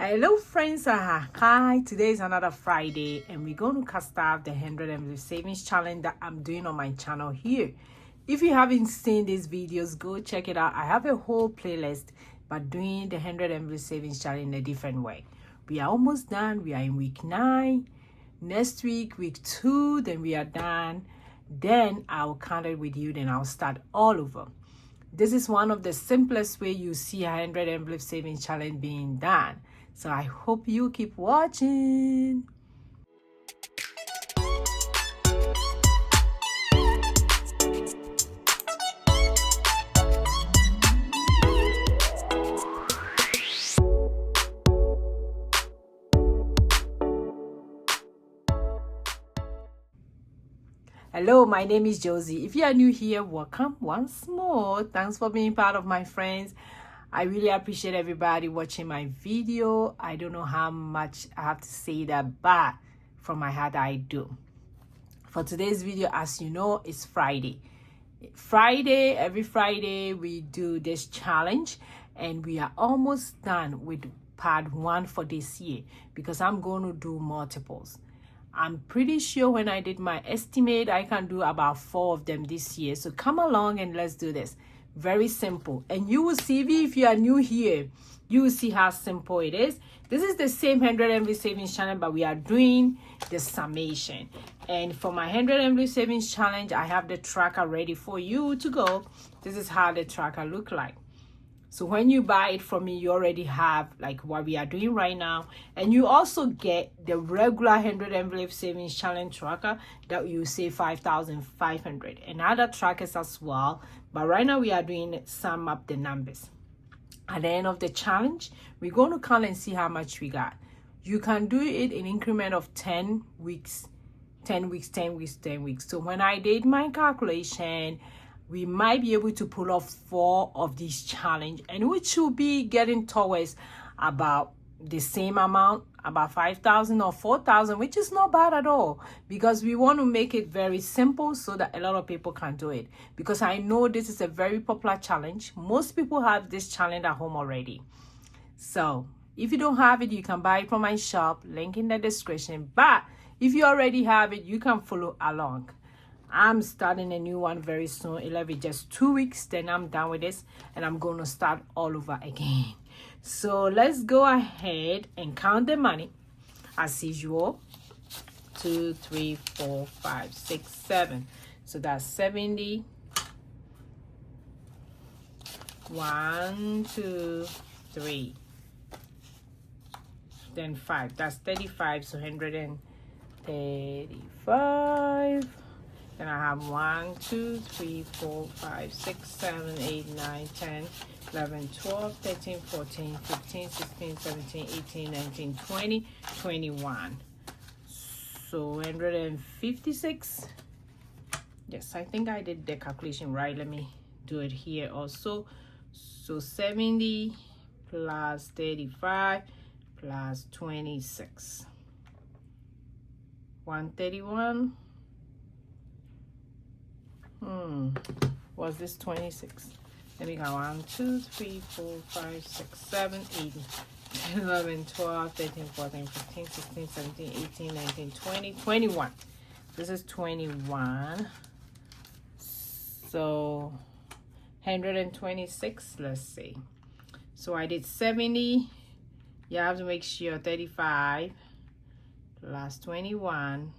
Hello friends, hi, today is another Friday and we're going to cast out the 100 MB savings challenge that I'm doing on my channel here. If you haven't seen these videos, go check it out. I have a whole playlist but doing the 100 MB savings challenge in a different way. We are almost done. We are in week 9. Next week, week 2, then we are done. Then I'll count it with you, then I'll start all over. This is one of the simplest way you see a 100 envelope savings challenge being done. So I hope you keep watching. Hello, my name is Josy. If you are new here, welcome once more. Thanks for being part of my friends. I really appreciate everybody watching my video. I don't know how much I have to say that, but from my heart I do. For today's video, as you know, it's Friday. Every Friday we do this challenge and we are almost done with part 1 for this year because I'm going to do multiples. I'm pretty sure when I did my estimate, I can do about 4 of them this year. So come along and let's do this. Very simple. And you will see, if you are new here, you will see how simple it is. This is the same 100 MB savings challenge, but we are doing the summation. And for my 100 MB savings challenge, I have the tracker ready for you to go. This is how the tracker look like. So when you buy it from me, you already have like what we are doing right now. And you also get the regular 100 envelope savings challenge tracker that you save 5,500 and other trackers as well. But right now we are doing sum up the numbers. At the end of the challenge, we're going to count and see how much we got. You can do it in increment of 10 weeks, 10 weeks, 10 weeks, 10 weeks. So when I did my calculation, we might be able to pull off 4 of these challenge, and which will be getting towards about the same amount, about 5,000 or 4,000, which is not bad at all, because we want to make it very simple so that a lot of people can do it, because I know this is a very popular challenge. Most people have this challenge at home already. So if you don't have it, you can buy it from my shop, link in the description. But if you already have it, you can follow along. I'm starting a new one very soon. It'll be just 2 weeks, then I'm done with this and I'm going to start all over again. So let's go ahead and count the money as usual. 2, 3, 4, 5, 6, 7. So that's 70. 1, 2, 3. Then 5. That's 35. So 135. Then I have 1, 2, 3, 4, 5, 6, 7, 8, 9, 10, 11, 12, 13, 14, 15, 16, 17, 18, 19, 20, 21. So 156. Yes, I think I did the calculation right. Let me do it here also. So 70 plus 35 plus 26. 131. Was this 26? Let me go 1, 2, 3, 4, 5, 6, 7, 8, 11, 12, 13, 14, 15, 16, 17, 18, 19, 20, 21. This is 21. So 126, let's see. So I did 70. You have to make sure 35 plus 21.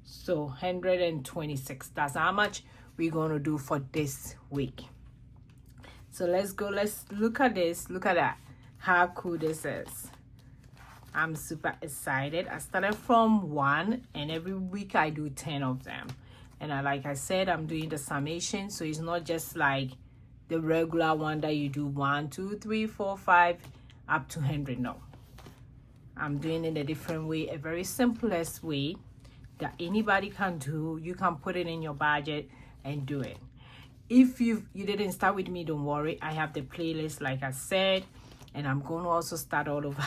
So 126. That's how much we're going to do for this week. So let's go. Let's look at this. Look at that. How cool this is. I'm super excited. I started from 1 and every week I do 10 of them. And like I said, I'm doing the summation. So it's not just like the regular one that you do 1, 2, 3, 4, 5 up to 100. No. I'm doing it in a different way, a very simplest way that anybody can do. You can put it in your budget and do it. If you didn't start with me, don't worry. I have the playlist, like I said, and I'm going to also start all over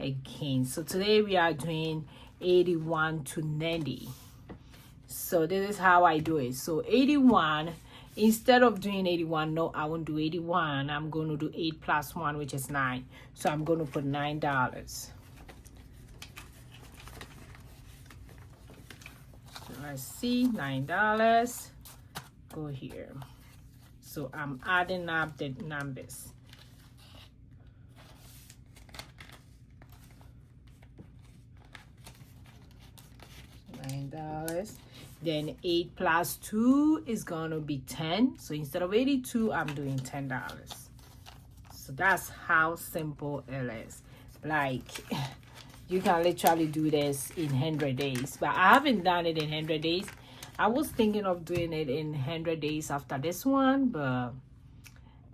again. So today we are doing 81 to 90. So this is how I do it. So 81 instead of doing 81, no, I won't do 81. I'm going to do 8 plus 1, which is 9. So I'm going to put $9. Let's see, $9. Go here. So I'm adding up the numbers. $9. Then 8 plus 2 is gonna be 10. So instead of 82, I'm doing $10. So that's how simple it is. Like, you can literally do this in 100 days, but I haven't done it in 100 days. I was thinking of doing it in 100 days after this one, but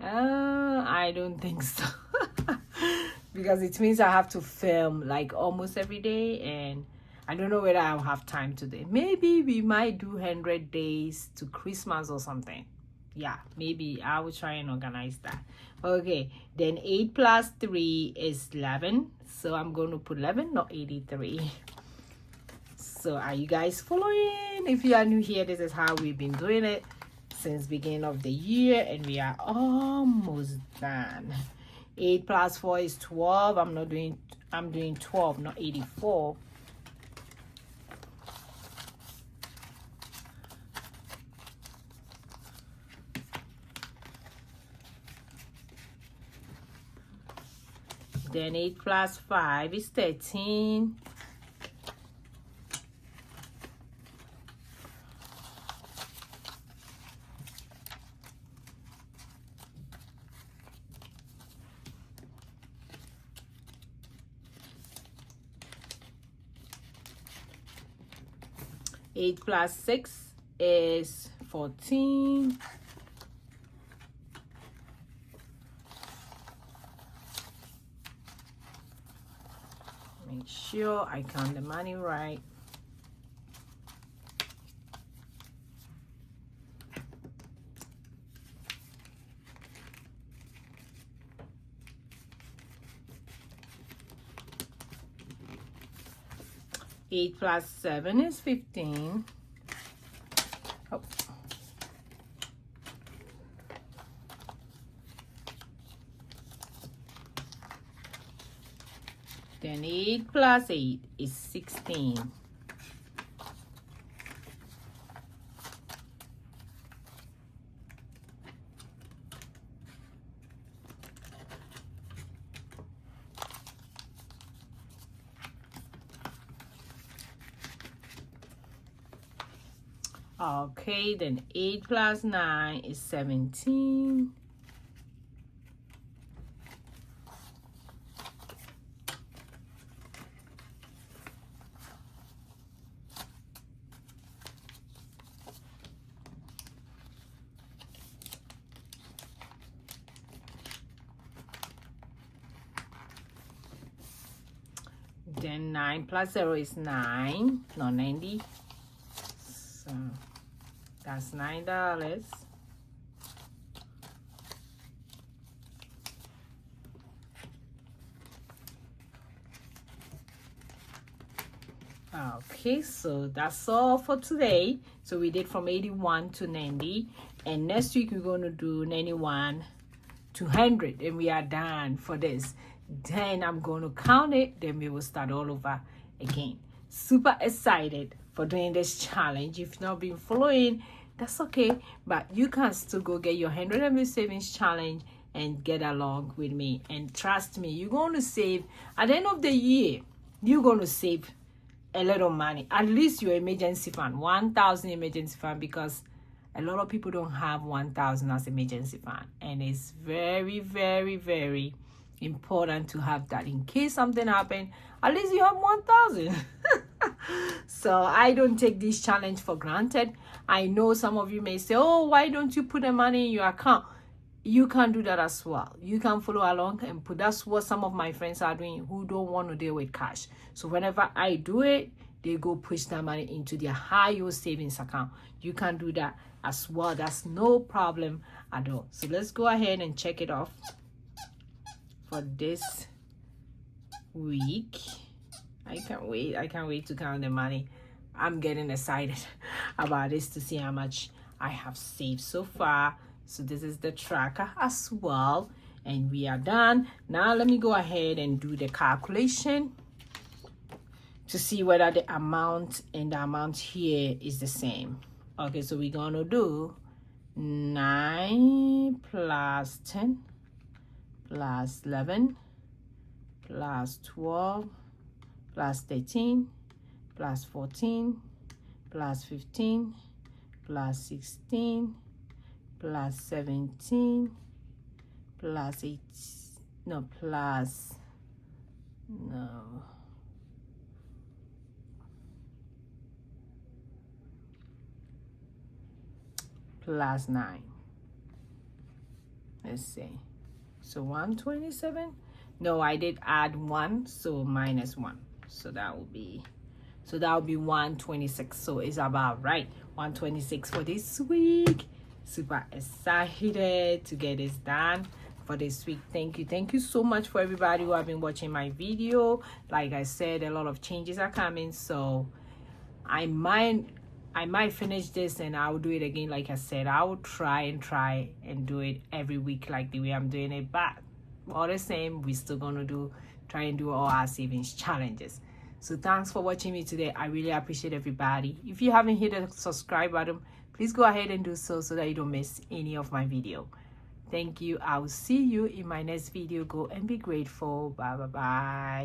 I don't think so. Because it means I have to film like almost every day, and I don't know whether I'll have time today. Maybe we might do 100 days to Christmas or something. Yeah, maybe I will try and organize that. Okay, then 8 plus 3 is 11. So I'm going to put 11, not 83. So are you guys following? If you are new here, this is how we've been doing it since beginning of the year, and we are almost done. 8 plus 4 is 12. I'm doing 12, not 84. Then 8 plus 5 is 13. Eight plus 6 is 14. Make sure I count the money right. Eight plus 7 is 15. Oh. Then 8 plus 8 is 16. Okay, then 8 plus 9 is 17. Then 9 plus 0 is 9, not 90. So that's $9. Okay, so that's all for today. So we did from 81 to 90, and next week we're going to do 91 to 100, and we are done for this. Then I'm going to count it, then we will start all over again. Super excited for doing this challenge. If you've not been following, that's okay, but you can still go get your 100 MB savings challenge and get along with me. And trust me, you're going to save at the end of the year. You're going to save a little money, at least your emergency fund, 1,000 emergency fund, because a lot of people don't have 1,000 as emergency fund, and it's very, very, very important to have that in case something happens. At least you have 1,000. So I don't take this challenge for granted. I know some of you may say, oh, why don't you put the money in your account? You can do that as well. You can follow along and put. That's what some of my friends are doing who don't want to deal with cash. So whenever I do it, they go push that money into their high yield savings account. You can do that as well. That's no problem at all. So let's go ahead and check it off for this week. I can't wait. I can't wait to count the money. I'm getting excited about this to see how much I have saved so far. So this is the tracker as well, and we are done. Now let me go ahead and do the calculation to see whether the amount and the amount here is the same. Okay, so we're gonna do 9 plus 10 plus 11 plus 12 plus 13 plus 14 plus 15 plus 16 plus 17 plus 8, no, plus, no, plus 9. Let's see. So 127. No, I did add 1, so minus 1. So that will be 126. So it's about right. 126 for this week. Super excited to get this done for this week. Thank you so much for everybody who have been watching my video. Like I said, a lot of changes are coming, so I might finish this and I'll do it again. Like I said, I will try and do it every week like the way I'm doing it, but all the same, we're still gonna try and do all our savings challenges. So thanks for watching me today. I really appreciate everybody. If you haven't hit the subscribe button, please go ahead and do so that you don't miss any of my video. Thank you. I will see you in my next video. Go and be grateful. Bye.